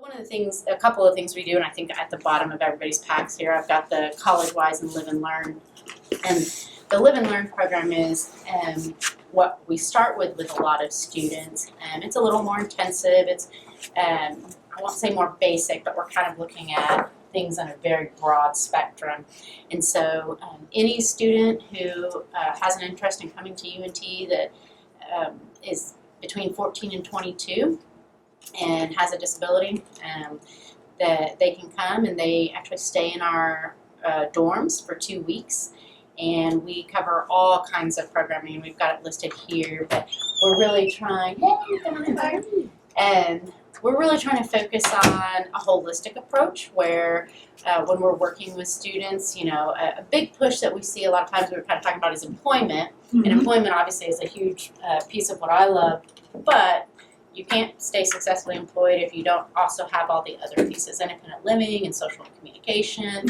One of the things, a couple of things we do, and I think at the bottom of everybody's packs here, I've got the College Wise and Live and Learn. And the Live and Learn program is what we start with a lot of students. It's a little more intensive. It's, I won't say more basic, but we're kind of looking at things on a very broad spectrum. And so any student who has an interest in coming to UNT that is between 14 and 22 and has a disability, that they can come and they actually stay in our dorms for 2 weeks. And we cover all kinds of programming. We've got it listed here, but we're really trying, and we're really trying to focus on a holistic approach where when we're working with students, you know, a big push that we see a lot of times we were kind of talking about is employment. And employment obviously is a huge piece of what I love, but you can't stay successfully employed if you don't also have all the other pieces, independent living and social communication.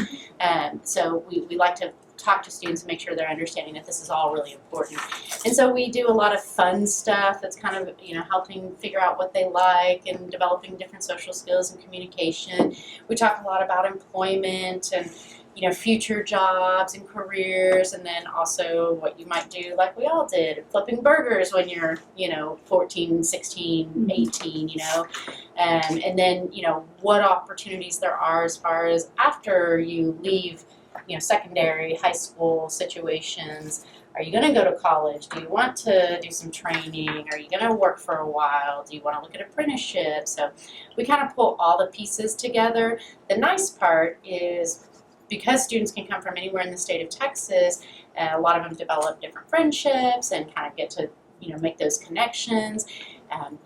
So we like to talk to students and make sure they're understanding that this is all really important. And so we do a lot of fun stuff that's kind of, you know, helping figure out what they like and developing different social skills and communication. We talk a lot about employment and, you know, future jobs and careers, and then also what you might do like we all did, flipping burgers when you're, you know, 14, 16, 18, you know, and then, you know, what opportunities there are as far as after you leave, you know, secondary, high school situations. Are you going to go to college? Do you want to do some training? Are you going to work for a while? Do you want to look at apprenticeships? So we kind of pull all the pieces together. The nice part is because students can come from anywhere in the state of Texas, a lot of them develop different friendships and kind of get to, you know, make those connections.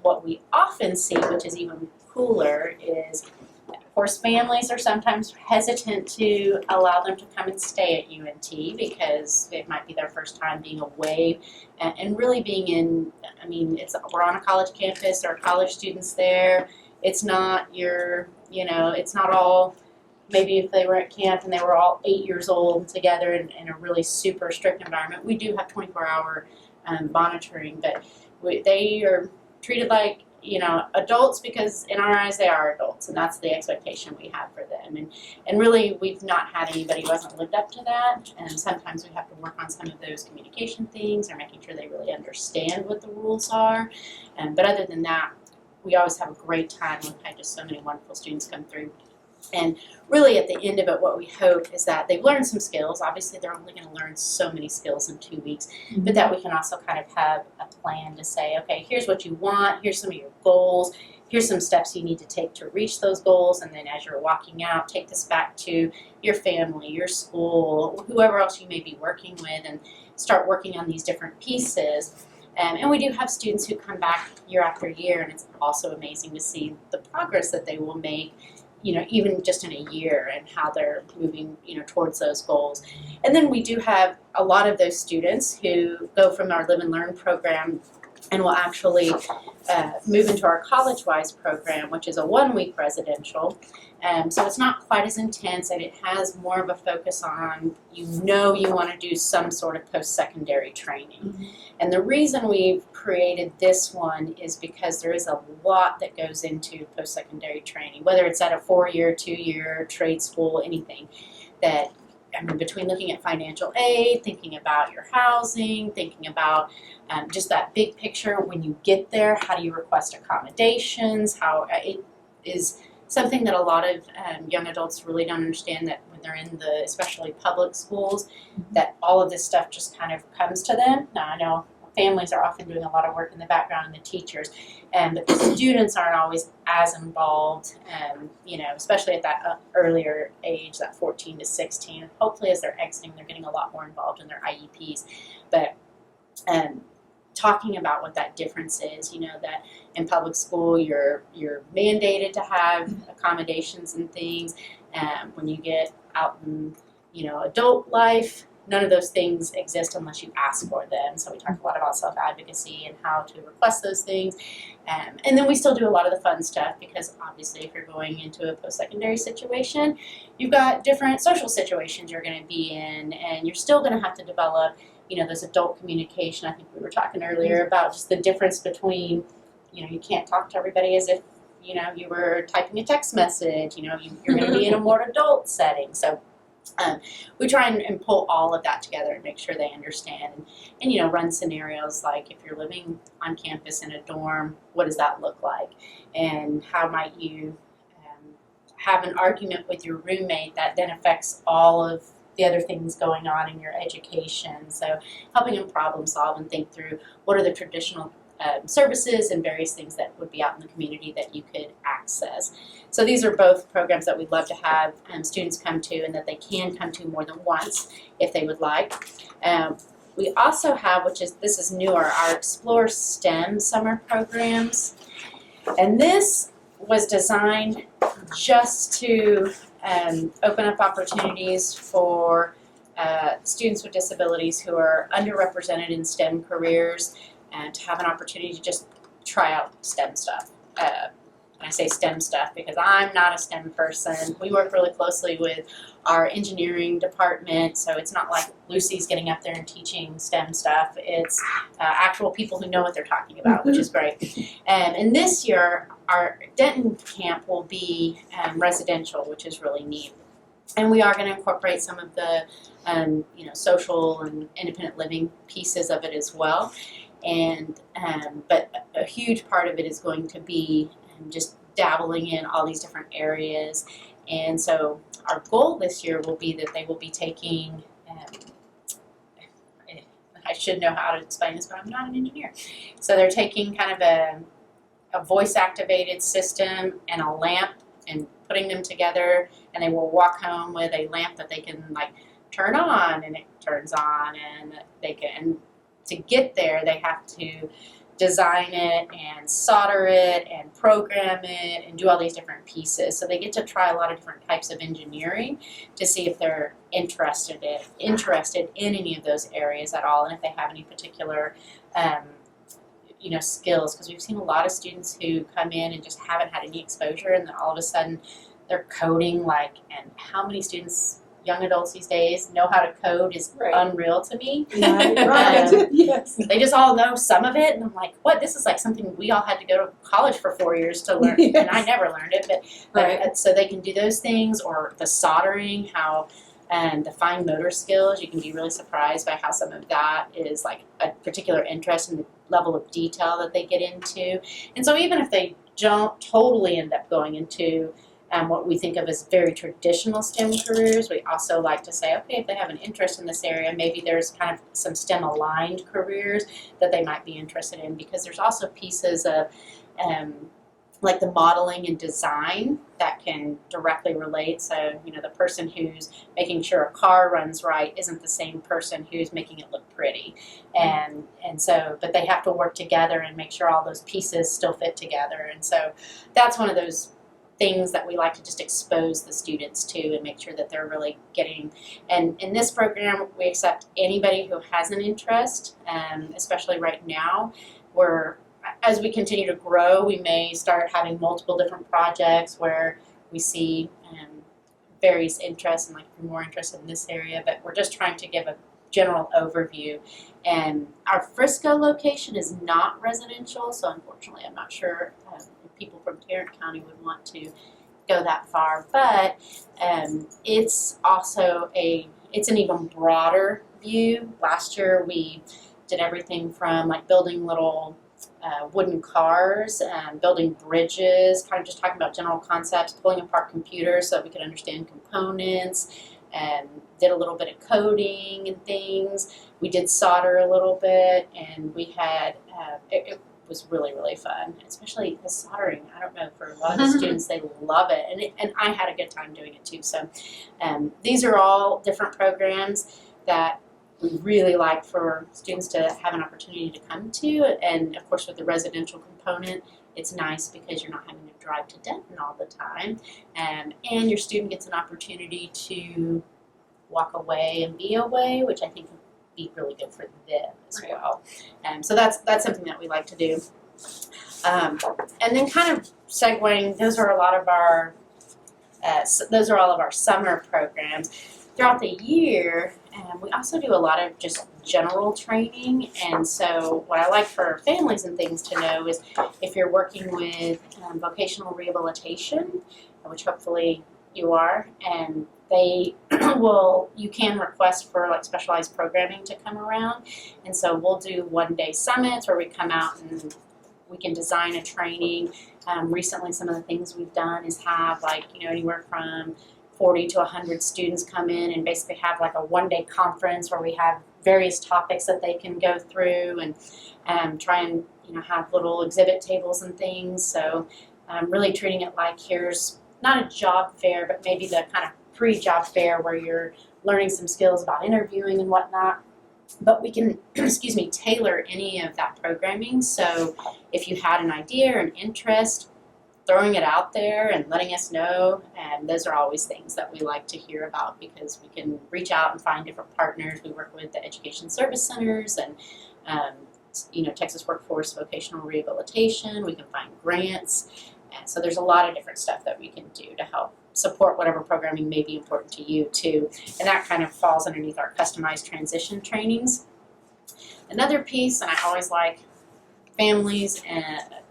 What we often see, which is even cooler, is of course families are sometimes hesitant to allow them to come and stay at UNT because it might be their first time being away and really being in, I mean, we're on a college campus, there are college students there. It's not your, you know, it's not all, maybe if they were at camp and they were all 8 years old together in a really super strict environment. We do have 24-hour monitoring, but they are treated like, you know, adults because in our eyes they are adults, and that's the expectation we have for them. And really we've not had anybody who hasn't lived up to that, and sometimes we have to work on some of those communication things or making sure they really understand what the rules are. But other than that, we always have a great time. We've had just so many wonderful students come through. And really at the end of it, what we hope is that they've learned some skills. Obviously, they're only going to learn so many skills in 2 weeks, but that we can also kind of have a plan to say, okay, here's what you want, here's some of your goals, here's some steps you need to take to reach those goals, and then as you're walking out, take this back to your family, your school, whoever else you may be working with, and start working on these different pieces. And we do have students who come back year after year, and it's also amazing to see the progress that they will make, you know, even just in a year, and how they're moving, you know, towards those goals. And then we do have a lot of those students who go from our Live and Learn program and will actually move into our College Wise program, which is a 1-week residential. So it's not quite as intense, and it has more of a focus on, you know, you want to do some sort of post-secondary training. And the reason we've created this one is because there is a lot that goes into post-secondary training, whether it's at a 4-year, 2-year, trade school, anything. That, I mean, between looking at financial aid, thinking about your housing, thinking about just that big picture, when you get there, how do you request accommodations, how it is something that a lot of young adults really don't understand, that when they're in the, especially public schools, that all of this stuff just kind of comes to them. Now, I know families are often doing a lot of work in the background, and the teachers, but the students aren't always as involved, you know, especially at that earlier age, that 14 to 16. Hopefully as they're exiting, they're getting a lot more involved in their IEPs. But talking about what that difference is, you know, that in public school you're mandated to have accommodations and things. When you get out in, you know, adult life, none of those things exist unless you ask for them. So we talk a lot about self-advocacy and how to request those things. And then we still do a lot of the fun stuff, because obviously if you're going into a post-secondary situation, you've got different social situations you're going to be in, and you're still going to have to develop, you know, this adult communication. I think we were talking earlier about just the difference between, you know, you can't talk to everybody as if you were typing a text message, you're going to be in a more adult setting. So we try and pull all of that together and make sure they understand and run scenarios like if you're living on campus in a dorm, what does that look like? And how might you have an argument with your roommate that then affects all of the other things going on in your education. So helping them problem solve and think through what are the traditional services and various things that would be out in the community that you could access. So these are both programs that we'd love to have students come to and that they can come to more than once if they would like. We also have, this is newer, our Explore STEM summer programs. And this was designed just to open up opportunities for students with disabilities who are underrepresented in STEM careers and to have an opportunity to just try out STEM stuff. And I say STEM stuff because I'm not a STEM person. We work really closely with our engineering department, so it's not like Lucy's getting up there and teaching STEM stuff. It's actual people who know what they're talking about, which is great. And this year, our Denton camp will be residential, which is really neat. And we are going to incorporate some of the social and independent living pieces of it as well. And but a huge part of it is going to be just dabbling in all these different areas. And so our goal this year will be that they will be taking, I should know how to explain this, but I'm not an engineer. So they're taking kind of a voice-activated system and a lamp and putting them together, and they will walk home with a lamp that they can turn on, and it turns on, and they can. To get there, they have to design it and solder it and program it and do all these different pieces. So they get to try a lot of different types of engineering to see if they're interested in any of those areas at all, and if they have any particular skills, because we've seen a lot of students who come in and just haven't had any exposure, and then all of a sudden they're coding and how many students, young adults these days, know how to code is unreal to me. Right. Yes. They just all know some of it, and I'm like, what? This is like something we all had to go to college for 4 years to learn, Yes. and I never learned it. But so they can do those things, or the soldering, how the fine motor skills. You can be really surprised by how some of that is like a particular interest in the level of detail that they get into. And so even if they don't totally end up going into what we think of as very traditional STEM careers, we also like to say, okay, if they have an interest in this area, maybe there's kind of some STEM-aligned careers that they might be interested in, because there's also pieces of like the modeling and design that can directly relate. So, the person who's making sure a car runs right isn't the same person who's making it look pretty. And so, but they have to work together and make sure all those pieces still fit together. And so that's one of those things that we like to just expose the students to and make sure that they're really getting. And in this program, we accept anybody who has an interest, especially right now. As we continue to grow, we may start having multiple different projects where we see various interests and more interested in this area, but we're just trying to give a general overview. And our Frisco location is not residential, so unfortunately I'm not sure people from Tarrant County would want to go that far, but it's also it's an even broader view. Last year we did everything from building little wooden cars, building bridges, kind of just talking about general concepts, pulling apart computers so that we could understand components, and did a little bit of coding and things. We did solder a little bit, and we had it was really, really fun, especially the soldering. I don't know, for a lot of the students, they love it, and I had a good time doing it too. So these are all different programs that we really like for students to have an opportunity to come to, and of course with the residential component, it's nice because you're not having to drive to Denton all the time, and your student gets an opportunity to walk away and be away, which I think be really good for them as well. So that's something that we like to do. And then kind of segueing, those are all of our summer programs. throughout the year, we also do a lot of just general training. And so what I like for families and things to know is if you're working with vocational rehabilitation, which hopefully you are, and they you can request for like specialized programming to come around. And so we'll do one-day summits where we come out and we can design a training. Recently, some of the things we've done is have anywhere from 40 to 100 students come in and basically have like a one-day conference where we have various topics that they can go through and try and have little exhibit tables and things. So really treating it like here's not a job fair, but maybe the kind of pre-job fair where you're learning some skills about interviewing and whatnot. But we can, tailor any of that programming. So if you had an idea or an interest, throwing it out there and letting us know, and those are always things that we like to hear about because we can reach out and find different partners. We work with the education service centers and Texas Workforce Vocational Rehabilitation. We can find grants, and so there's a lot of different stuff that we can do to help support whatever programming may be important to you too, and that kind of falls underneath our customized transition trainings. Another piece, and I always like families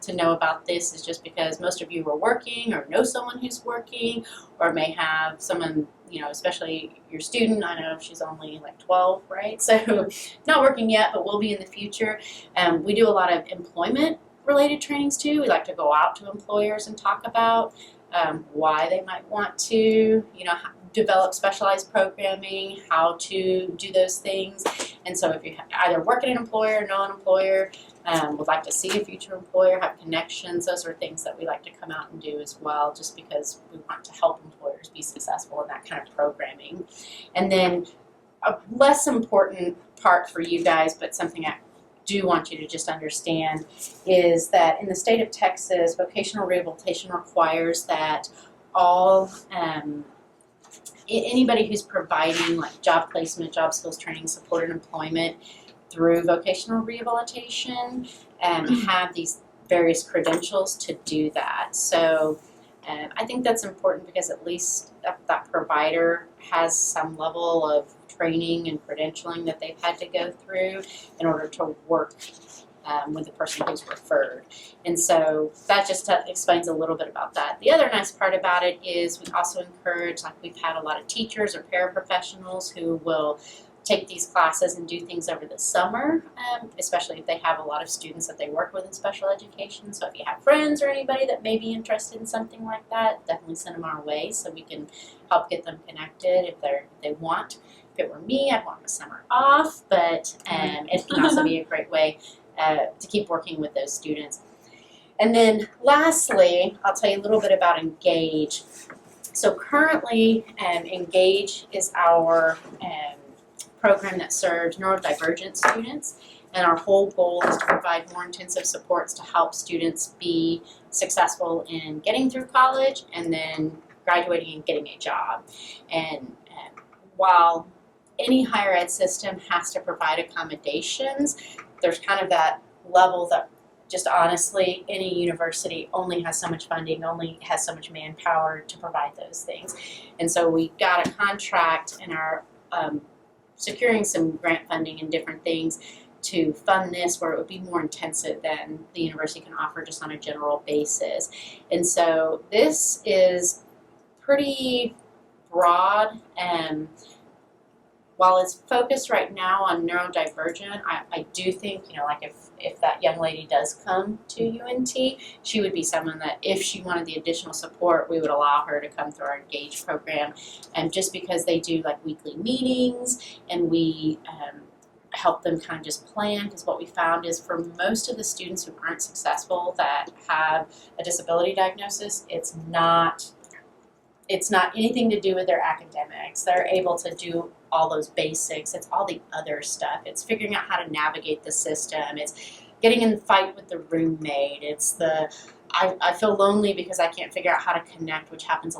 to know about this, is just because most of you are working or know someone who's working or may have someone, especially your student. I know she's only like 12, right? So not working yet, but will be in the future. We do a lot of employment related trainings too. We like to go out to employers and talk about why they might want to, develop specialized programming, how to do those things. And so if you either work at an employer, know an employer, would like to see a future employer, have connections, those are things that we like to come out and do as well, just because we want to help employers be successful in that kind of programming. And then a less important part for you guys, but something I do want you to just understand, is that in the state of Texas, vocational rehabilitation requires that all anybody who's providing like job placement, job skills training, supported employment through vocational rehabilitation have these various credentials to do that. So I think that's important because at least that provider has some level of training and credentialing that they've had to go through in order to work with the person who's referred. And so that just explains a little bit about that. The other nice part about it is we also encourage, like we've had a lot of teachers or paraprofessionals who will take these classes and do things over the summer, especially if they have a lot of students that they work with in special education. So if you have friends or anybody that may be interested in something like that, definitely send them our way so we can help get them connected if they want. If it were me, I'd want the summer off, but it can also be a great way to keep working with those students. And then lastly, I'll tell you a little bit about Engage. So currently, Engage is our program that serves neurodivergent students, and our whole goal is to provide more intensive supports to help students be successful in getting through college and then graduating and getting a job. And while any higher ed system has to provide accommodations, there's kind of that level that just honestly any university only has so much funding, only has so much manpower to provide those things. And so we got a contract and are securing some grant funding and different things to fund this where it would be more intensive than the university can offer just on a general basis. And so this is pretty broad, and while it's focused right now on neurodivergent, I do think, like if that young lady does come to UNT, she would be someone that if she wanted the additional support, we would allow her to come through our Engage program. And just because they do like weekly meetings and we help them kind of just plan, because what we found is for most of the students who aren't successful that have a disability diagnosis, it's not anything to do with their academics. They're able to do all those basics. It's all the other stuff. It's figuring out how to navigate the system. It's getting in the fight with the roommate. It's the, I feel lonely because I can't figure out how to connect, which happens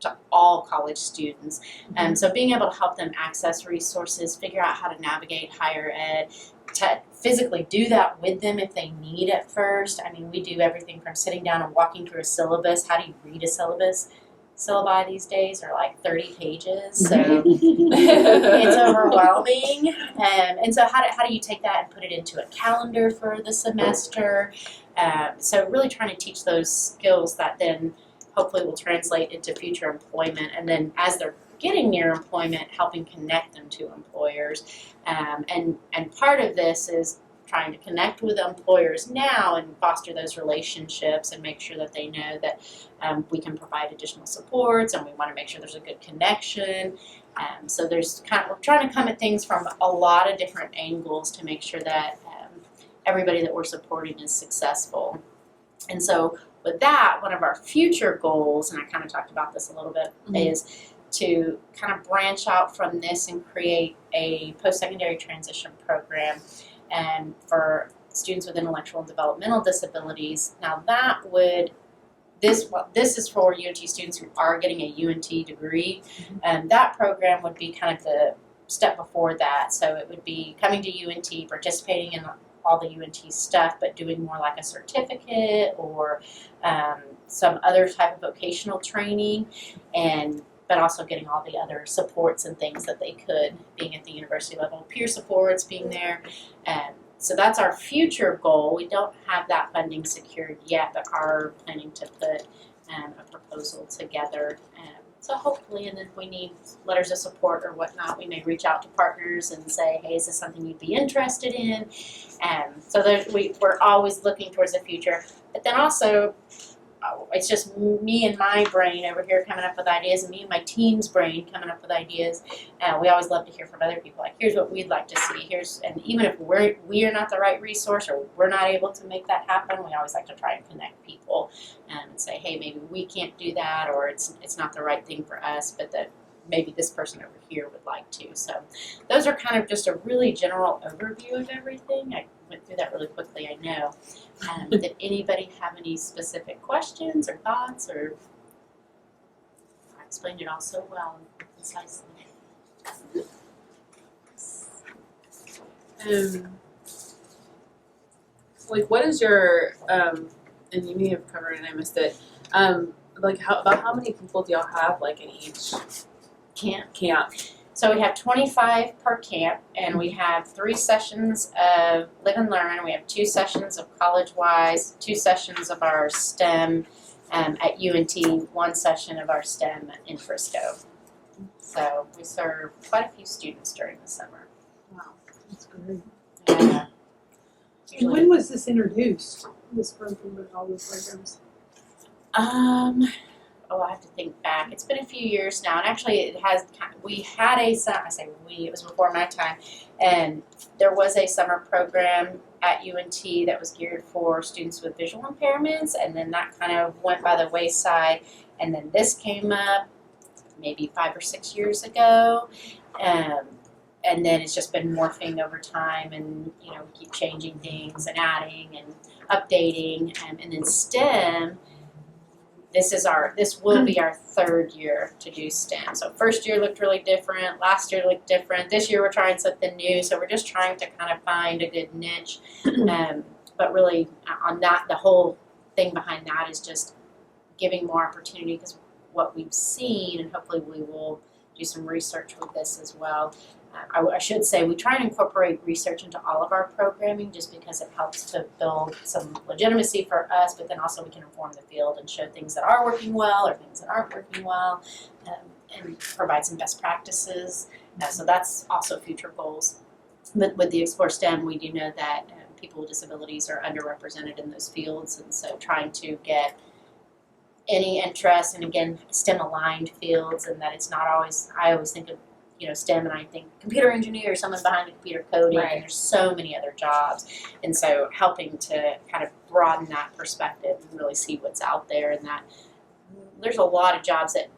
to all college students. And so being able to help them access resources, figure out how to navigate higher ed, to physically do that with them if they need at first. I mean, we do everything from sitting down and walking through a syllabus. How do you read a syllabus? syllabi these days are like 30 pages, so it's overwhelming. And so how do you take that and put it into a calendar for the semester? So really trying to teach those skills that then hopefully will translate into future employment, and then as they're getting near employment, helping connect them to employers. And part of this is trying to connect with employers now and foster those relationships and make sure that they know that we can provide additional supports, and we want to make sure there's a good connection. So there's we're trying to come at things from a lot of different angles to make sure that everybody that we're supporting is successful. And so with that, one of our future goals, and I kind of talked about this a little bit, is to kind of branch out from this and create a post-secondary transition program and for students with intellectual and developmental disabilities. Now this is for UNT students who are getting a UNT degree, and that program would be kind of the step before that. So it would be coming to UNT, participating in all the UNT stuff, but doing more like a certificate or some other type of vocational training, but also getting all the other supports and things that they could, being at the university level, peer supports, being there. So that's our future goal. We don't have that funding secured yet, but are planning to put a proposal together. So hopefully, and then if we need letters of support or whatnot, we may reach out to partners and say, hey, is this something you'd be interested in? So we're always looking towards the future. But then also, it's just me and my brain over here coming up with ideas, and me and my team's brain coming up with ideas. We always love to hear from other people. Like, here's what we'd like to see. And even if we are not the right resource or we're not able to make that happen, we always like to try and connect people and say, hey, maybe we can't do that, or it's not the right thing for us, but that maybe this person over here would like to. So those are kind of just a really general overview of everything. I went through that really quickly, I know. Did anybody have any specific questions or thoughts, or I explained it all so well and concisely. Like, what is your and you may have covered it and I missed it. Like, about how many people do y'all have, like, in each camp? So we have 25 per camp, and we have 3 sessions of Live and Learn. We have 2 sessions of UNTWise, 2 sessions of our STEM at UNT, 1 session of our STEM in Frisco. So we serve quite a few students during the summer. Wow, that's great. Yeah. And when was this introduced, this program with all the programs? I have to think back. It's been a few years now, and actually it was before my time, and there was a summer program at UNT that was geared for students with visual impairments, and then that kind of went by the wayside, and then this came up maybe 5 or 6 years ago, and then it's just been morphing over time, and keep changing things and adding and updating, and then STEM. This will be our 3rd year to do STEM. So first year looked really different, last year looked different. This year we're trying something new, so we're just trying to kind of find a good niche. But really on that, the whole thing behind that is just giving more opportunity, because what we've seen, and hopefully we will do some research with this as well. I should say we try and incorporate research into all of our programming, just because it helps to build some legitimacy for us, but then also we can inform the field and show things that are working well or things that aren't working well, and provide some best practices. So that's also future goals. But with the Explore STEM, we do know that people with disabilities are underrepresented in those fields, and so trying to get any interest, and again, STEM-aligned fields, and that it's not always, I always think of STEM, and I think computer engineer, someone behind the computer coding, right. And there's so many other jobs. And so helping to kind of broaden that perspective and really see what's out there, and that there's a lot of jobs that,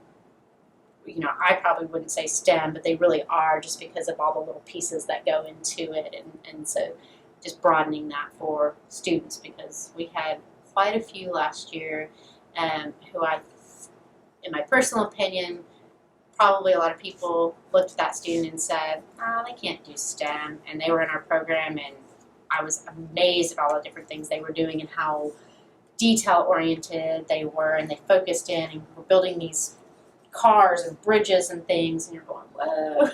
I probably wouldn't say STEM, but they really are, just because of all the little pieces that go into it. And so just broadening that for students, because we had quite a few last year who in my personal opinion, probably a lot of people looked at that student and said, oh, they can't do STEM. And they were in our program, and I was amazed at all the different things they were doing and how detail-oriented they were, and they focused in and were building these cars and bridges and things, and you're going, whoa.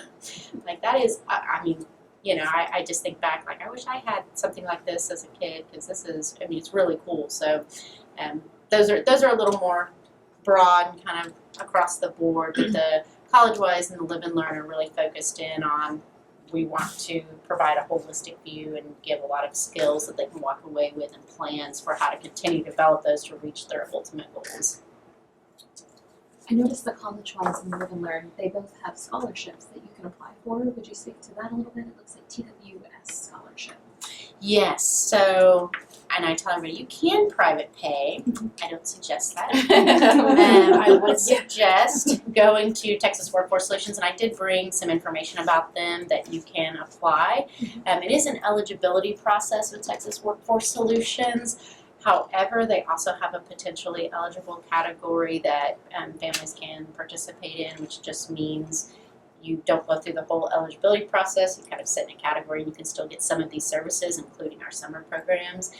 Like that is, I mean, you know, I just think back, like, I wish I had something like this as a kid, because this is, I mean, it's really cool. So those are a little more broad and kind of across the board, but the College-Wise and the Live and Learn are really focused in on, we want to provide a holistic view and give a lot of skills that they can walk away with and plans for how to continue to develop those to reach their ultimate goals. I noticed that College-Wise and Live and Learn, they both have scholarships that you can apply for. Would you speak to that a little bit? It looks like TWS scholarship. Yes, so, and I tell everybody, you can private pay. I don't suggest that. I would suggest going to Texas Workforce Solutions, and I did bring some information about them that you can apply. It is an eligibility process with Texas Workforce Solutions. However, they also have a potentially eligible category that families can participate in, which just means you don't go through the whole eligibility process. You kind of sit in a category and you can still get some of these services, including our summer programs,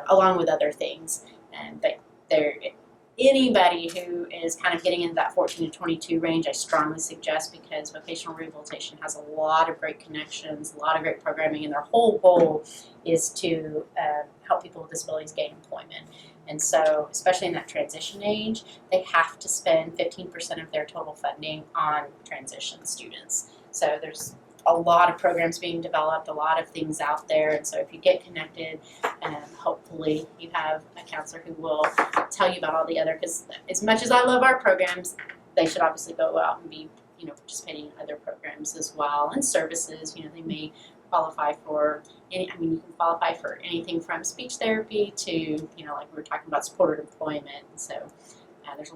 along with other things. But anybody who is kind of getting into that 14 to 22 range, I strongly suggest, because vocational rehabilitation has a lot of great connections, a lot of great programming, and their whole goal is to help people with disabilities gain employment. And so, especially in that transition age, they have to spend 15% of their total funding on transition students. So there's a lot of programs being developed, a lot of things out there, and so if you get connected, hopefully you have a counselor who will tell you about all the other, because as much as I love our programs, they should obviously go out and be, you know, participating in other programs as well, and services. You know, they may qualify for you can qualify for anything from speech therapy to, you know, like we were talking about, supported employment. And so there's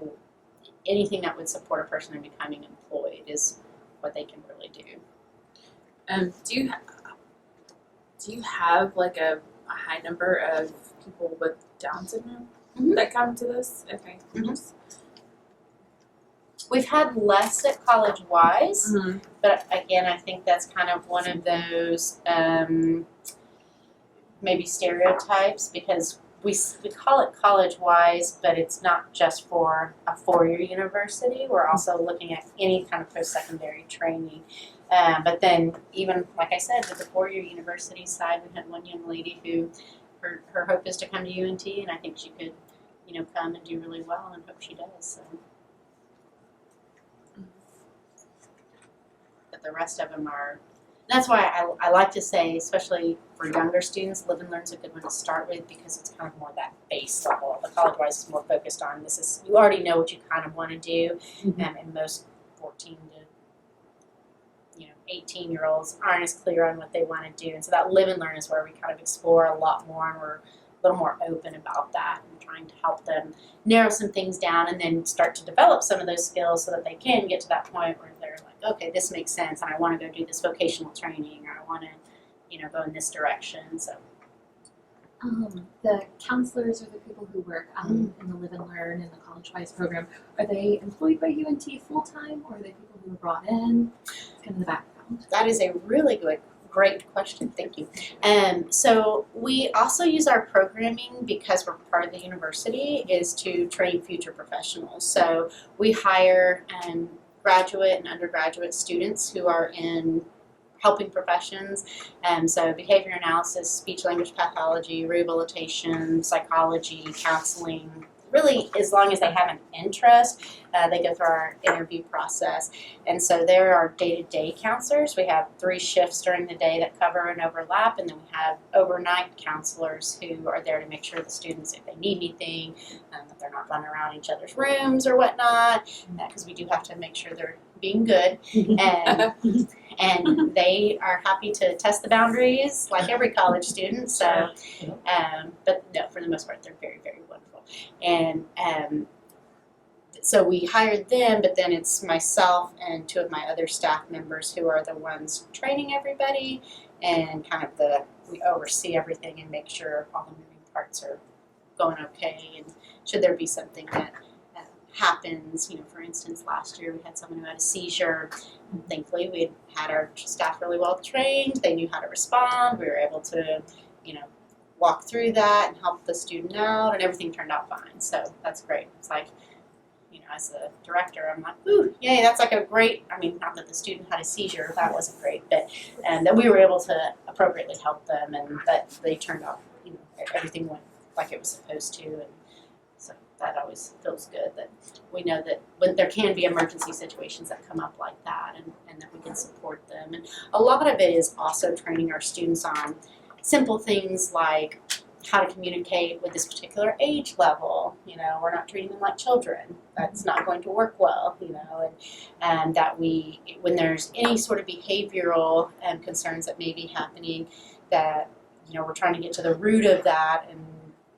anything that would support a person in becoming employed is what they can really do. Do you have like a high number of people with Down syndrome that come to this? Okay. We've had less at College-Wise, but again, I think that's kind of one of those maybe stereotypes, because we call it College-Wise, but it's not just for a four-year university. We're also looking at any kind of post-secondary training. But then, even like I said, with the four-year university side, we had one young lady who her hope is to come to UNT, and I think she could, you know, come and do really well, and hope she does. So. But the rest of them are. That's why I like to say, especially for younger students, Live and Learn's a good one to start with, because it's kind of more that base level. The College-Wise is more focused on this is, you already know what you kind of want to do, and most 14 to 18-year-olds aren't as clear on what they want to do. And so that Live and Learn is where we kind of explore a lot more, and we're a little more open about that and trying to help them narrow some things down and then start to develop some of those skills so that they can get to that point where they're like, okay, this makes sense, and I want to go do this vocational training, or I want to, you know, go in this direction. So the counselors or the people who work in the Live and Learn and the College-Wise program, are they employed by UNT full-time, or are they people who are brought in? It's kind of the background. That is a really great question. Thank you. So we also use our programming, because we're part of the university, is to train future professionals. So we hire graduate and undergraduate students who are in helping professions. So behavior analysis, speech language pathology, rehabilitation, psychology, counseling. Really, as long as they have an interest, they go through our interview process. And so there are day-to-day counselors. We have 3 shifts during the day that cover and overlap, and then we have overnight counselors who are there to make sure the students, if they need anything, that they're not running around each other's rooms or whatnot, because we do have to make sure they're being good. And they are happy to test the boundaries like every college student. So, but no, for the most part, they're very, very wonderful. And so we hired them, but then it's myself and 2 of my other staff members who are the ones training everybody, and kind of we oversee everything and make sure all the moving parts are going okay. And should there be something that happens, you know, for instance, last year we had someone who had a seizure, and thankfully we had our staff really well trained. They knew how to respond. We were able to, you know, walk through that and help the student out, and everything turned out fine. So that's great. It's like, you know, as a director, I'm like, ooh, yay, that's like a great, I mean, not that the student had a seizure, that wasn't great, but, and that we were able to appropriately help them and that they turned out, everything went like it was supposed to. And so that always feels good that we know that when there can be emergency situations that come up like that and that we can support them. And a lot of it is also training our students on simple things like how to communicate with this particular age level. We're not treating them like children. That's not going to work well, and that when there's any sort of behavioral concerns that may be happening, that, we're trying to get to the root of that and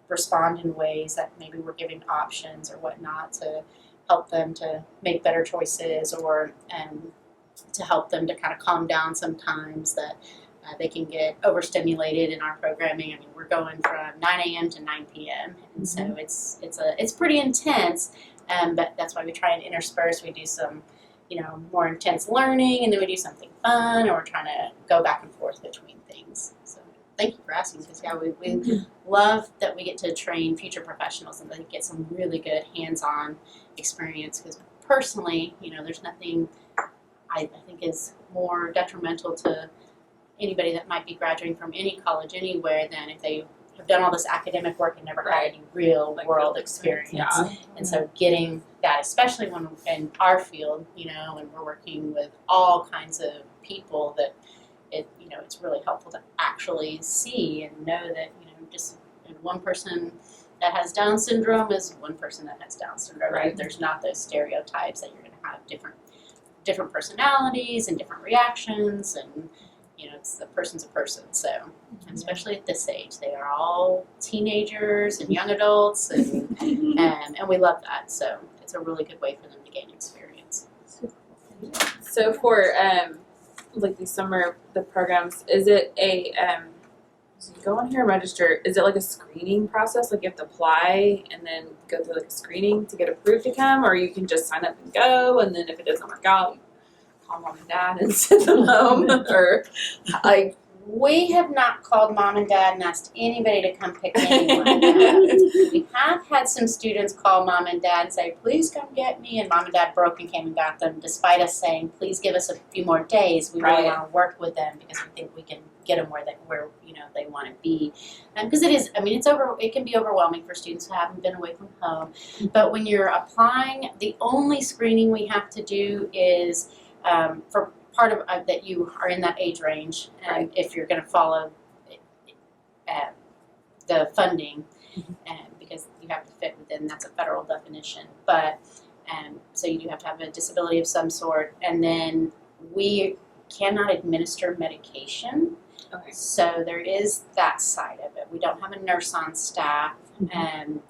respond in ways that maybe we're giving options or whatnot to help them to make better choices or to help them to kind of calm down sometimes that they can get overstimulated in our programming. I mean, we're going from 9 a.m. to 9 p.m. and so it's pretty intense, but that's why we try and intersperse. We do some, more intense learning, and then we do something fun, or we're trying to go back and forth between things. So thank you for asking, because we love that we get to train future professionals and they get some really good hands-on experience. Because personally, there's nothing I think is more detrimental to anybody that might be graduating from any college anywhere than if they have done all this academic work and never had any real world experience. Yeah. And so getting that, especially when in our field, and we're working with all kinds of people, that it's really helpful to actually see and know that, just one person that has Down syndrome is one person that has Down syndrome. Right. There's not those stereotypes that you're going to have different personalities and different reactions, and it's a person's a person. So, especially at this age, they are all teenagers and young adults, and we love that. So, it's a really good way for them to gain experience. So for like these the programs, is it a so you go on here and register? Is it like a screening process? Like you have to apply and then go through like a screening to get approved to come, or you can just sign up and go, and then if it doesn't work out, you call mom and dad and send them home, or like. We have not called mom and dad and asked anybody to come pick anyone up. We have had some students call mom and dad and say, please come get me, and mom and dad broke and came and got them, despite us saying, please give us a few more days. We really want to work with them because we think we can get them where they want to be. Because it can be overwhelming for students who haven't been away from home. But when you're applying, the only screening we have to do is for part of that you are in that age range, and if you're going to follow the funding, because you have to fit within, that's a federal definition. But so you do have to have a disability of some sort, and then we cannot administer medication. Okay. So there is that side of it. We don't have a nurse on staff, and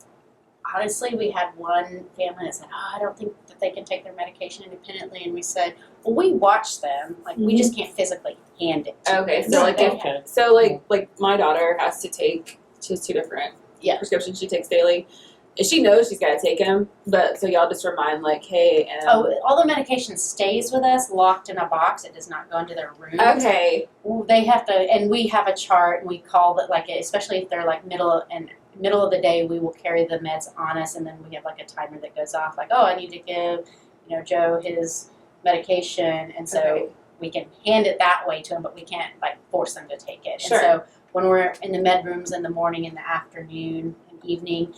honestly, we had one family that said, I don't think that they can take their medication independently. And we said, well, we watch them. Like, we just can't physically hand it to Okay, them. so like my daughter has to take, she has 2 different prescriptions she takes daily. And she knows she's got to take them, but so y'all just remind like, hey. All the medication stays with us, locked in a box. It does not go into their room. Okay. They have to, and we have a chart, and we call it like, especially if they're like middle of the day, we will carry the meds on us, and then we have like a timer that goes off, like, I need to give, Joe his medication, and so we can hand it that way to him, but we can't like force them to take it. Sure. And so when we're in the med rooms in the morning, in the afternoon, and evening,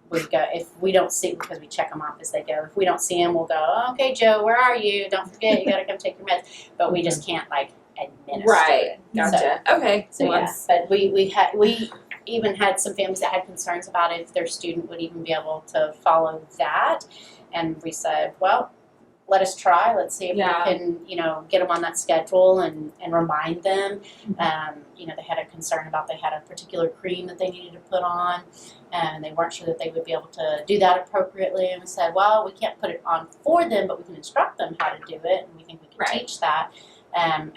we go, if we don't see, because we check them off as they go, if we don't see them, we'll go, okay, Joe, where are you? Don't forget, you got to come take your meds. But we just can't like administer it. Gotcha. Okay. So but we even had some families that had concerns about if their student would even be able to follow that, and we said, well, let us try. Let's see if we can, get them on that schedule and remind them. They had a concern about they had a particular cream that they needed to put on, and they weren't sure that they would be able to do that appropriately. And we said, well, we can't put it on for them, but we can instruct them how to do it, and we think we can teach that. And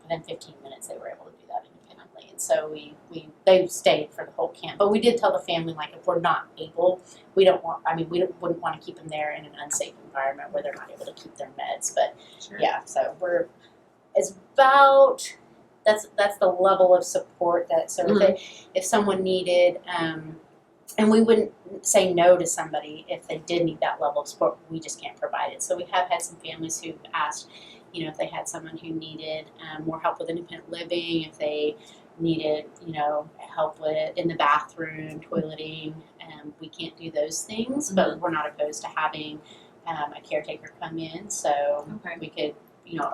within 15 minutes, they were able to do that independently. And so they stayed for the whole camp. But we did tell the family, like, if we're not able, we wouldn't want to keep them there in an unsafe environment where they're not able to keep their meds. But so that's the level of support that. So if someone needed and we wouldn't say no to somebody if they did need that level of support. We just can't provide it. So we have had some families who've asked, if they had someone who needed more help with independent living, if they needed, help with in the bathroom, toileting. We can't do those things, but we're not opposed to having a caretaker come in. So we could,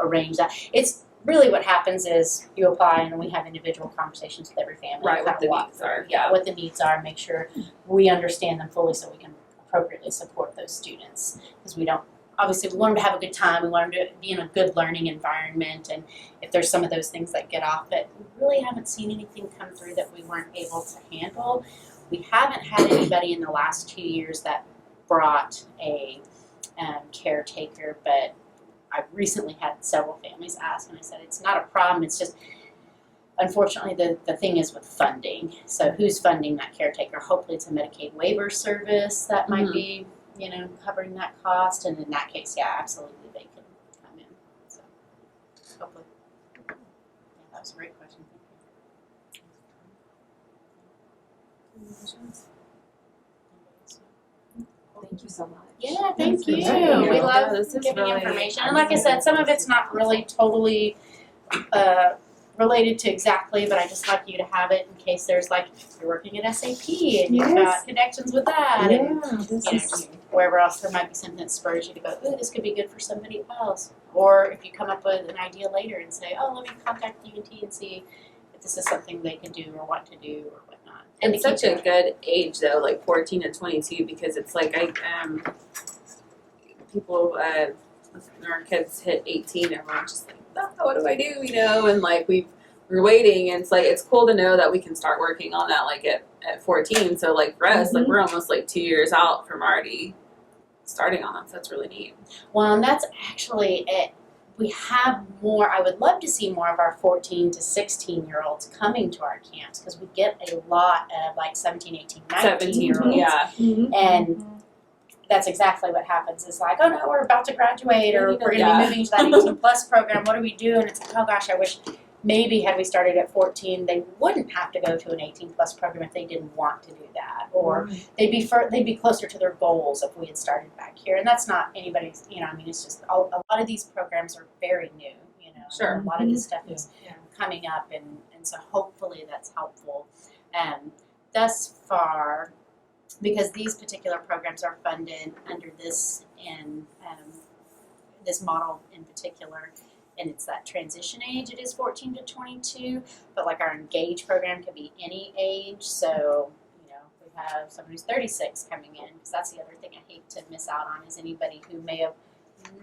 arrange that. It's really what happens is you apply and we have individual conversations with every family. Right, what the needs are. Yeah, what the needs are, make sure we understand them fully so we can appropriately support those students. Because we want them to have a good time, we want them to be in a good learning environment, and if there's some of those things that get off it, we really haven't seen anything come through that we weren't able to handle. We haven't had anybody in the last 2 years that brought a caretaker, but I recently had several families ask, and I said, it's not a problem, it's just, unfortunately, the thing is with funding. So who's funding that caretaker? Hopefully it's a Medicaid waiver service that might be, covering that cost, and in that case, yeah, absolutely, they can come in. So hopefully. Yeah, that was a great question. Thank you so much. Yeah, thank you. great. We love This is giving really information. And like I said, some of it's not really totally related to exactly, but I just like you to have it in case there's you're working at S.P.E.A.K and you've got connections with that, and just wherever else there might be something that spurs you to go, ooh, this could be good for somebody else. Or if you come up with an idea later and say, oh, let me contact UNT and see if this is something they can do or want to do or whatnot. And it's such a good age though, 14 to 22, because it's people, when our kids hit 18, everyone's just like, oh, what do I do, and we're waiting, and it's cool to know that we can start working on that at 14. So for us, we're almost 2 years out from already starting on that. So that's really neat. Well, and that's actually it. We have more, I would love to see more of our 14 to 16-year-olds coming to our camps, because we get a lot of 17, 18, 19-year-olds. Yeah. And that's exactly what happens. It's oh no, we're about to graduate, or we're going to be moving to that 18 plus program. What do we do? And it's oh gosh, I wish maybe had we started at 14, they wouldn't have to go to an 18 plus program if they didn't want to do that, or they'd be closer to their goals if we had started back here. And that's not anybody's, it's just a lot of these programs are very new, Sure. A lot of this stuff is coming up, and so hopefully that's helpful. Thus far, because these particular programs are funded under this and this model in particular, and it's that transition age, it is 14 to 22, but our Engage program can be any age. So we have someone who's 36 coming in, because that's the other thing I hate to miss out on, is anybody who may have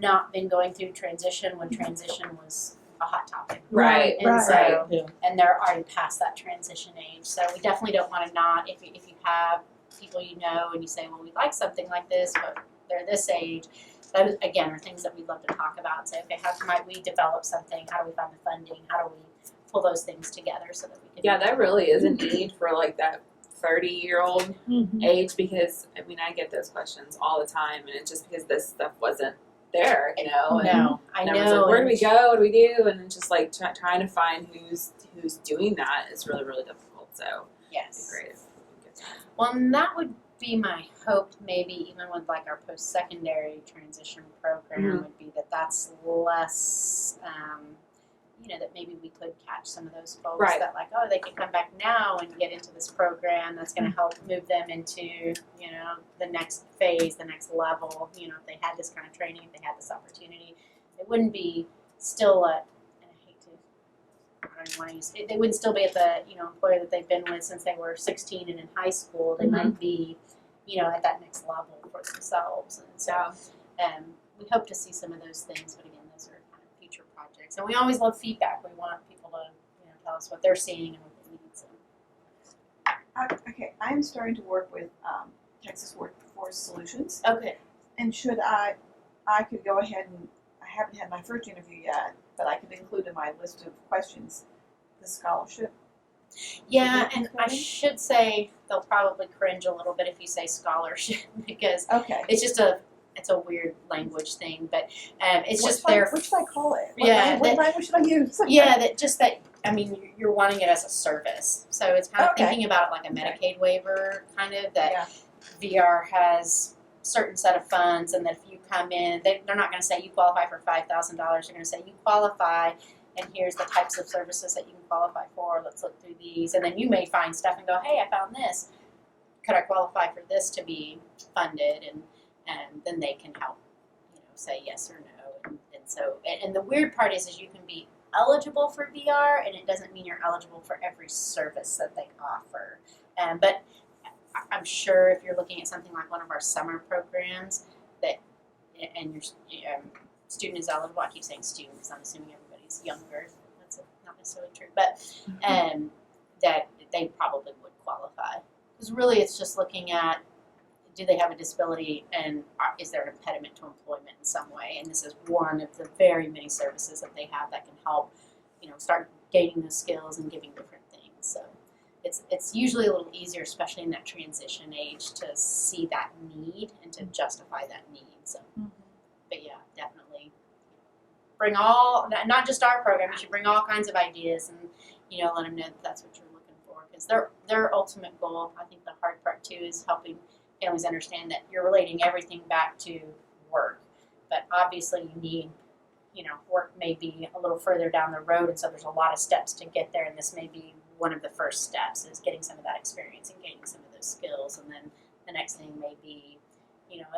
not been going through transition when transition was a hot topic. Right. And so and they're already past that transition age. So we definitely don't want to not, if you have people and you say, well, we'd like something like this, but they're this age, those again are things that we'd love to talk about and say, okay, how might we develop something? How do we find the funding? How do we pull those things together so that we can there really is a need for that 30-year-old age, because I get those questions all the time, and it's just because this stuff wasn't there, and No, I know. where do we go? What do we do? And it's just trying to find who's doing that is really, really difficult. So yes, it'd be great if we could get that. Well, and that would be my hope, maybe even with our post-secondary transition program, would be that's less, that maybe we could catch some of those folks that oh, they can come back now and get into this program that's going to help move them into, the next phase, the next level. If they had this kind of training, if they had this opportunity, it wouldn't be still and I hate to, I don't even want to use it, they wouldn't still be at the, employer that they've been with since they were 16 and in high school. They might be, at that next level for themselves. And so we hope to see some of those things, but again, those are kind of future projects. And we always love feedback. We want people to, tell us what they're seeing and what they need. So. Okay, I'm starting to work with Texas Workforce Solutions. Okay. And should I could go ahead and, I haven't had my first interview yet, but I could include in my list of questions the scholarship. Yeah, and I should say they'll probably cringe a little bit if you say scholarship, because it's just it's a weird language thing, but it's just there. What should I call it? What language should I use? Yeah, that I mean, you're wanting it as a service. So it's kind of Okay. thinking about it like a Medicaid waiver, kind of, that Yeah. VR has a certain set of funds, and that if you come in, they're not going to say you qualify for $5,000. They're going to say you qualify, and here's the types of services that you can qualify for. Let's look through these. And then you may find stuff and go, hey, I found this. Could I qualify for this to be funded? And then they can help, say yes or no. And so, and the weird part is you can be eligible for VR, and it doesn't mean you're eligible for every service that they offer. But I'm sure if you're looking at something like one of our summer programs, that and your student is eligible. I keep saying student because I'm assuming everybody's younger. That's not necessarily true, but that they probably would qualify. Because really, it's just looking at, do they have a disability, and is there an impediment to employment in some way? And this is one of the very many services that they have that can help, start gaining those skills and giving different things. So it's usually a little easier, especially in that transition age, to see that need and to justify that need. So, but yeah, definitely bring all, not just our program. You should bring all kinds of ideas, and let them know that that's what you're looking for, because their ultimate goal, I think the hard part too, is helping families understand that you're relating everything back to work, but obviously you need, work may be a little further down the road, and so there's a lot of steps to get there, and this may be one of the first steps, is getting some of that experience and gaining some of those skills, and then the next thing may be,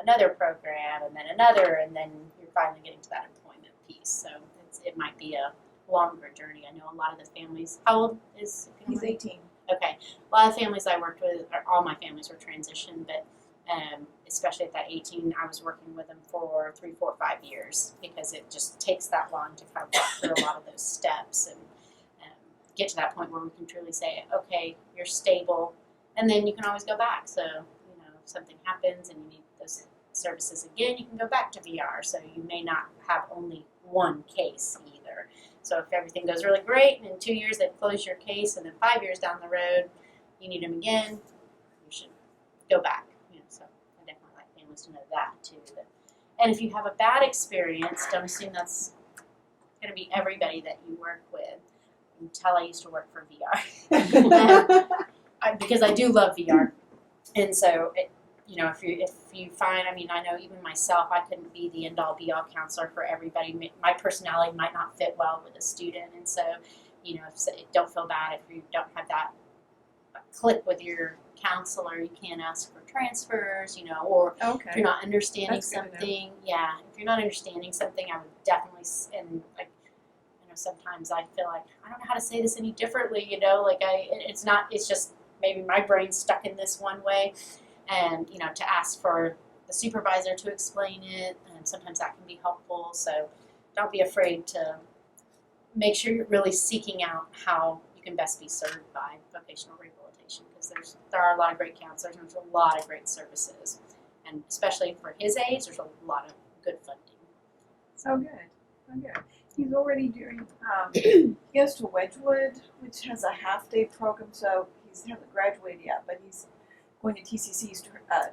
another program, and then another, and then you're finally getting to that employment piece. So it might be a longer journey. I know a lot of the families, how old is, if you don't He's mind? 18. Okay, a lot of families I worked with, or all my families were transitioned, but especially at that 18, I was working with them for 3, 4, 5 years, because it just takes that long to kind of walk through a lot of those steps and get to that point where we can truly say, okay, you're stable, and then you can always go back. So, if something happens and you need those services again, you can go back to VR. So you may not have only one case either. So if everything goes really great, and in 2 years they've closed your case, and then 5 years down the road you need them again, you should go back. So I definitely like families to know that too. And if you have a bad experience, don't assume that's going to be everybody that you work with. You can tell I used to work for VR because I do love VR, and so if you find, I know even myself, I couldn't be the end-all be-all counselor for everybody. My personality might not fit well with a student, and so, don't feel bad if you don't have that click with your counselor. You can't ask for transfers, or Okay. if you're not understanding That's good to know. something. Yeah, if you're not understanding something, I would definitely, and like, sometimes I feel like, I don't know how to say this any differently, it's just maybe my brain's stuck in this one way. And, to ask for the supervisor to explain it, and sometimes that can be helpful. So don't be afraid to make sure you're really seeking out how you can best be served by vocational rehabilitation, because there are a lot of great counselors, and there's a lot of great services. And especially for his age, there's a lot of good funding. So good. So good. He's already doing, he goes to Wedgwood, which has a half-day program, so he hasn't graduated yet, but he's going to TCC's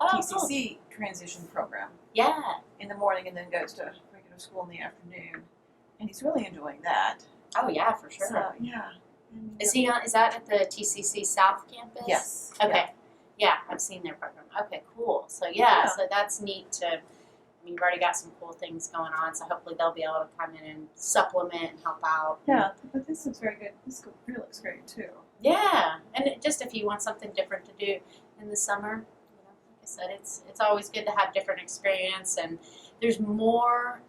TCC transition program Yeah. in the morning, and then goes to regular school in the afternoon, and he's really enjoying that. Oh yeah, for sure. So yeah. And, Is that at the TCC South campus? Yes. Okay. Yeah, I've seen their program. Okay, cool. So yeah, so that's neat to, you've already got some cool things going on, so hopefully they'll be able to come in and supplement and help out. Yeah, but this looks very good. This really looks great too. Yeah, and just if you want something different to do in the summer, like I said, it's always good to have different experience, and there's more.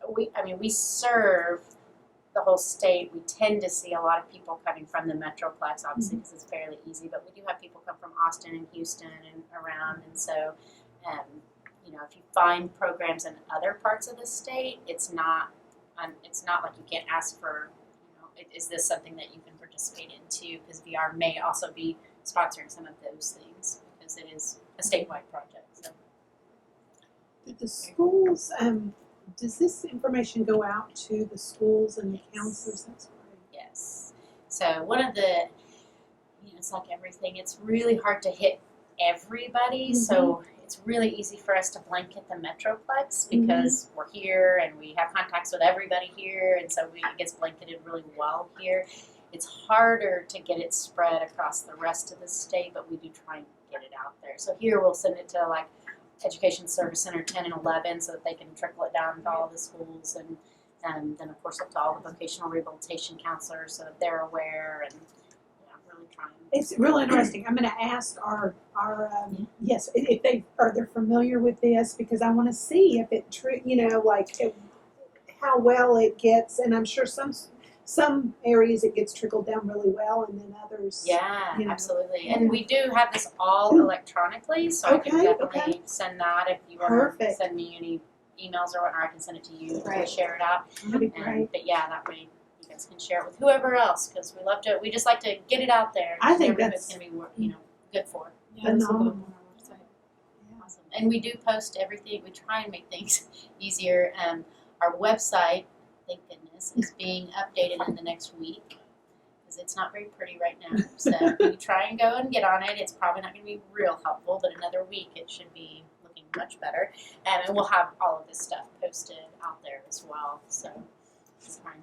We serve the whole state. We tend to see a lot of people coming from the Metroplex, obviously, because it's fairly easy, but we do have people come from Austin and Houston and around, and so, if you find programs in other parts of the state, it's not like you can't ask for, is this something that you can participate in too, because VR may also be sponsoring some of those things, because it is a statewide project. So. Did the schools, does this information go out to the schools and the counselors? That's great. Yes. So one of the, it's like everything, it's really hard to hit everybody, so it's really easy for us to blanket the Metroplex, because we're here and we have contacts with everybody here, and so it gets blanketed really well here. it's harder to get it spread across the rest of the state, but we do try and get it out there. So here we'll send it to like Education Service Center 10 and 11 so that they can trickle it down to all the schools, and then of course up to all the vocational rehabilitation counselors so that they're aware, and really trying. It's real interesting. I'm going to ask our yes, if they're familiar with this, because I want to see if it how well it gets, and I'm sure some areas it gets trickled down really well, and then others. Yeah, you know. absolutely. And we do have this all electronically, so I can Okay, definitely send that if you want to Perfect. send me any emails or whatnot. I can send it to you and Right. share it out. That'd be great. But yeah, that way you guys can share it with whoever else, because we just like to get it out there. I think everybody's that's going to be good for it. Yeah, this will go phenomenal. on our website. Awesome. And we do post everything. We try and make things easier. Our website, thank goodness, is being updated in the next week because it's not very pretty right now. So we try and go and get on it. It's probably not going to be real helpful, but another week it should be looking much better. And we'll have all of this stuff posted out there as well. So it's fine.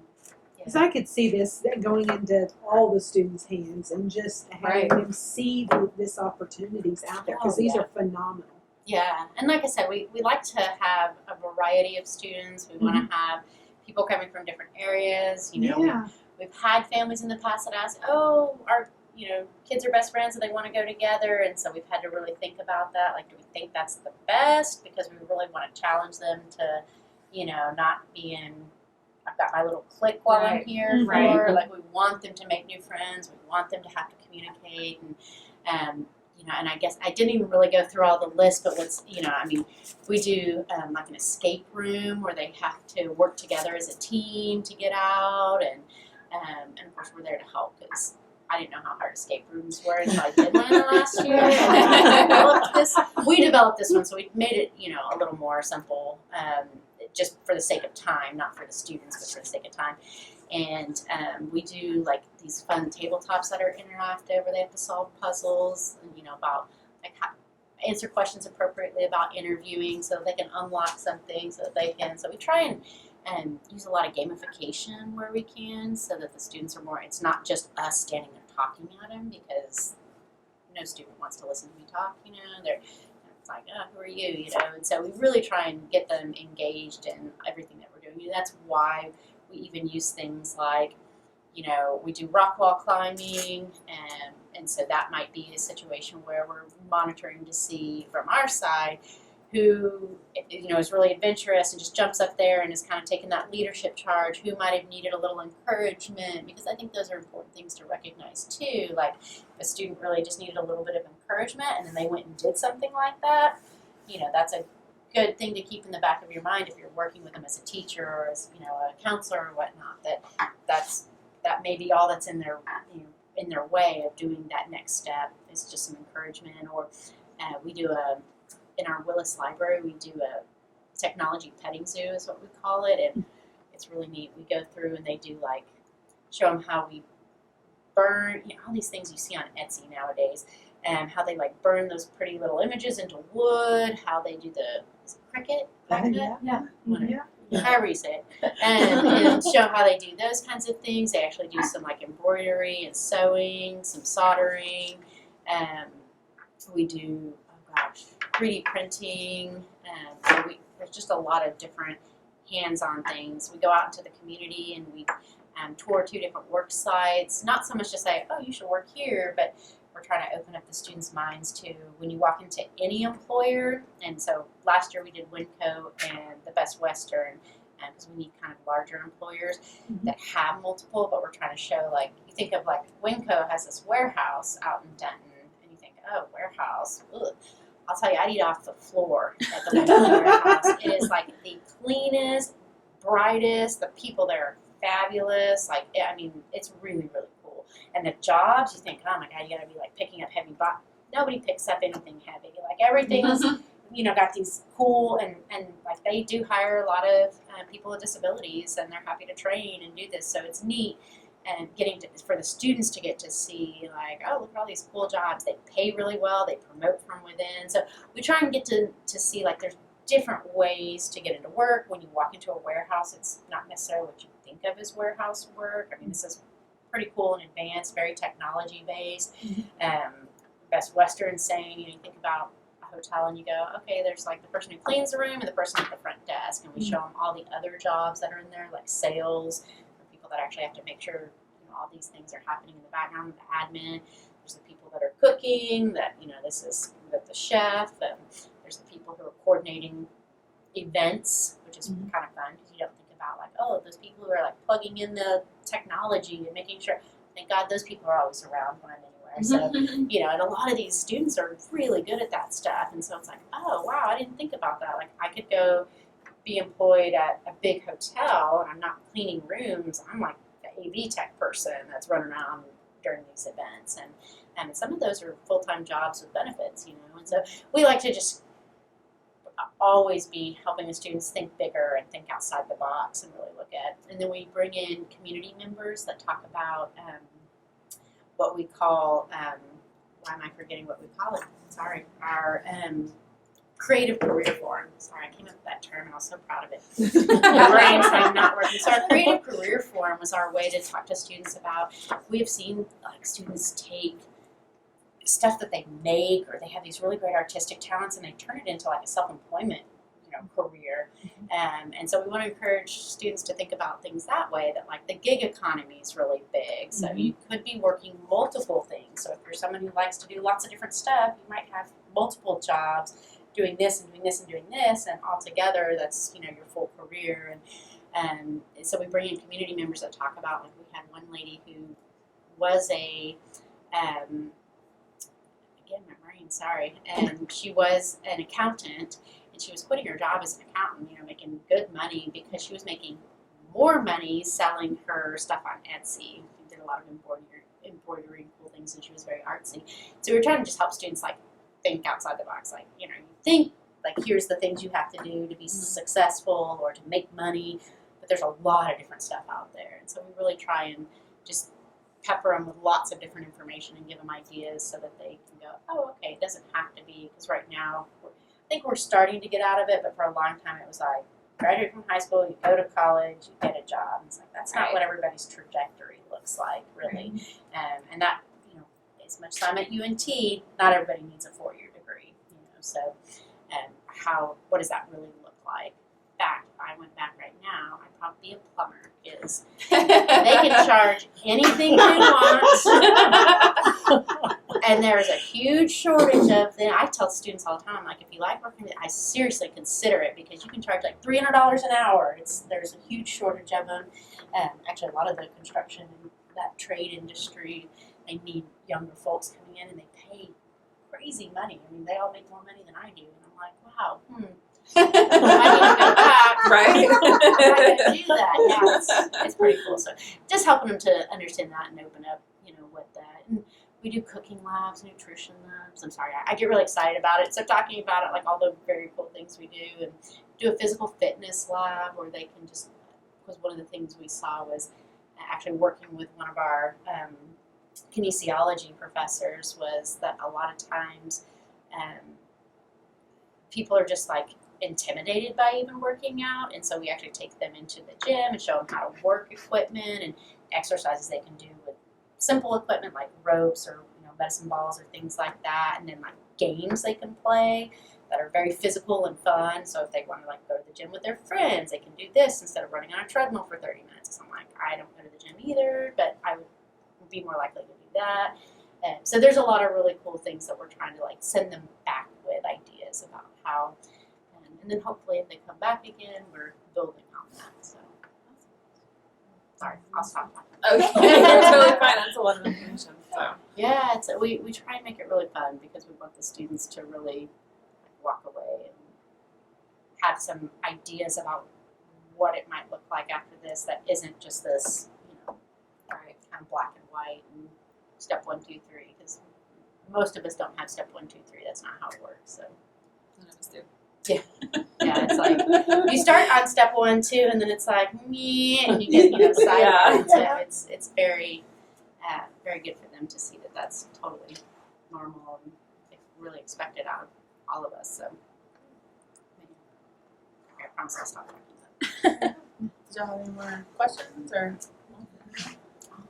Because I could see this going into all the students' hands and just having Right. them see this opportunities out there, because Oh, these yeah. are phenomenal. Yeah, and like I said, we like to have a variety of students. We want to have people coming from different areas. Yeah. We've had families in the past that ask, "Oh, our kids are best friends and they want to go together," and so we've had to really think about that. Like, do we think that's the best? Because we really want to challenge them to, not be in. I've got my little clique while I'm Right. here. Right. Like, we want them to make new friends. We want them to have to communicate, and and I guess I didn't even really go through all the list, but we do like an escape room where they have to work together as a team to get out, and of course we're there to help because I didn't know how hard escape rooms were until I did one in the last year. We developed this one, so we made it a little more simple, just for the sake of time, not for the students, but for the sake of time. And we do like these fun tabletops that are interactive, where they have to solve puzzles, and about like answer questions appropriately about interviewing, so that they can unlock something, so that they can. So we try and use a lot of gamification where we can, so that the students are more. It's not just us standing there talking at them, because no student wants to listen to me talk. They're it's like, oh, who are you? And so we really try and get them engaged in everything that we're doing. That's why we even use things like, we do rock wall climbing, and so that might be a situation where we're monitoring to see from our side who, is really adventurous and just jumps up there and is kind of taking that leadership charge, who might have needed a little encouragement, because I think those are important things to recognize too. Like, if a student really just needed a little bit of encouragement and then they went and did something like that, that's a good thing to keep in the back of your mind if you're working with them as a teacher or as a counselor or whatnot. That may be all that's in their way of doing that next step is just some encouragement. Or we do in our Willis Library we do a technology petting zoo is what we call it, and it's really neat. We go through and they do like show them how we burn all these things you see on Etsy nowadays. And how they like burn those pretty little images into wood, how they do is it cricket? However you say it. And show how they do those kinds of things. They actually do some like embroidery and sewing, some soldering. We do, 3D printing. There's just a lot of different hands-on things. We go out into the community and we tour 2 different work sites. Not so much to say, oh, you should work here, but we're trying to open up the students' minds to when you walk into any employer. And so last year we did Winco and the Best Western, because we need kind of larger employers that have multiple, but we're trying to show, like, you think of like Winco has this warehouse out in Denton, and you think, oh, warehouse, ugh. I'll tell you, I'd eat off the floor at the Winco warehouse. It is like the cleanest, brightest, the people there are fabulous. Like, it's really, really cool. And the jobs, you think, oh my God, you gotta be like picking up heavy nobody picks up anything heavy. Like, everything's, got these cool, and like they do hire a lot of people with disabilities, and they're happy to train and do this. So it's neat, and for the students to get to see, like, oh, look at all these cool jobs. They pay really well. They promote from within. So we try and get to see, like, there's different ways to get into work. When you walk into a warehouse, it's not necessarily what you think of as warehouse work. This is pretty cool and advanced, very technology based. Best Western saying, you think about a hotel and you go, okay, there's like the person who cleans the room and the person at the front desk, and we show them all the other jobs that are in there, like sales, the people that actually have to make sure all these things are happening in the background, the admin. There's the people that are cooking, that this is the chef, and there's the people who are coordinating events, which is kind of fun because you don't think about like, oh, those people who are like plugging in the technology and making sure. Thank God those people are always around when I'm anywhere. So and a lot of these students are really good at that stuff, and so it's like, oh wow, I didn't think about that. Like I could go be employed at a big hotel and I'm not cleaning rooms. I'm like the AV tech person that's running around during these events, and some of those are full-time jobs with benefits, and so we like to just always be helping the students think bigger and think outside the box and really look at, and then we bring in community members that talk about what we call, why am I forgetting what we call it? Sorry, our creative career forum. Sorry, I came up with that term and I was so proud of it. My brain's like not working. So our creative career forum was our way to talk to students about, we have seen like students take stuff that they make, or they have these really great artistic talents and they turn it into like a self-employment career. And so we want to encourage students to think about things that way, that like the gig economy is really big. So you could be working multiple things. So if you're someone who likes to do lots of different stuff, you might have multiple jobs doing this and doing this and doing this, and altogether that's your full career. And so we bring in community members that talk about, like we had one lady who was a again, my brain, sorry, and she was an accountant, and she was quitting her job as an accountant, making good money because she was making more money selling her stuff on Etsy. She did a lot of embroidery, cool things, and she was very artsy. So we were trying to just help students like think outside the box, like you think like here's the things you have to do to be successful or to make money, but there's a lot of different stuff out there, and so we really try and just pepper them with lots of different information and give them ideas so that they can go, oh, okay, it doesn't have to be, because right now I think we're starting to get out of it, but for a long time it was like, graduate from high school, you go to college, you get a job. It's like, that's not what everybody's trajectory looks like, really. And that, as much time at UNT, not everybody needs a 4-year degree, so what does that really look like? In fact, if I went back right now, I'd probably be a plumber, because they can charge anything they want. And there's a huge shortage of them. I tell students all the time, like, if you like working, I seriously consider it, because you can charge like $300 an hour. There's a huge shortage of them. Actually, a lot of the construction and that trade industry, they need younger folks coming in, and they pay crazy money. I mean, they all make more money than I do, and I'm like, wow, I need to go back. Right? I can do that. Yeah, it's pretty cool. So just helping them to understand that and open up, what that. And we do cooking labs, nutrition labs. I'm sorry, I get really excited about it. So talking about it, like all the very cool things we do, and do a physical fitness lab where they can just, because one of the things we saw was actually working with one of our kinesiology professors, was that a lot of times people are just like intimidated by even working out, and so we actually take them into the gym and show them how to work equipment and exercises they can do with simple equipment like ropes or medicine balls or things like that, and then like games they can play that are very physical and fun. So if they want to like go to the gym with their friends, they can do this instead of running on a treadmill for 30 minutes. So I'm like, I don't go to the gym either, but I would be more likely to do that. And so there's a lot of really cool things that we're trying to like send them back with ideas about how, and then hopefully if they come back again, we're building on that. So sorry, I'll stop talking. Okay, that's totally fine. That's a lot of information. So Yeah, we try and make it really fun, because we want the students to really walk away and have some ideas about what it might look like after this, that isn't just this, kind of black and white and step 1, 2, 3, because most of us don't have step 1, 2, 3. That's not how it works. So none of us do. yeah, it's like you start on step 1, 2, and then it's like me, and you get side. Yeah. So it's very very good for them to see that that's totally normal and really expected out of all of us. So okay, I promise I'll stop talking. Did y'all have any more questions or?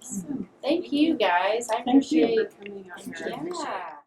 Awesome. Thank you guys. I Thank you appreciate. for coming out here. Yeah.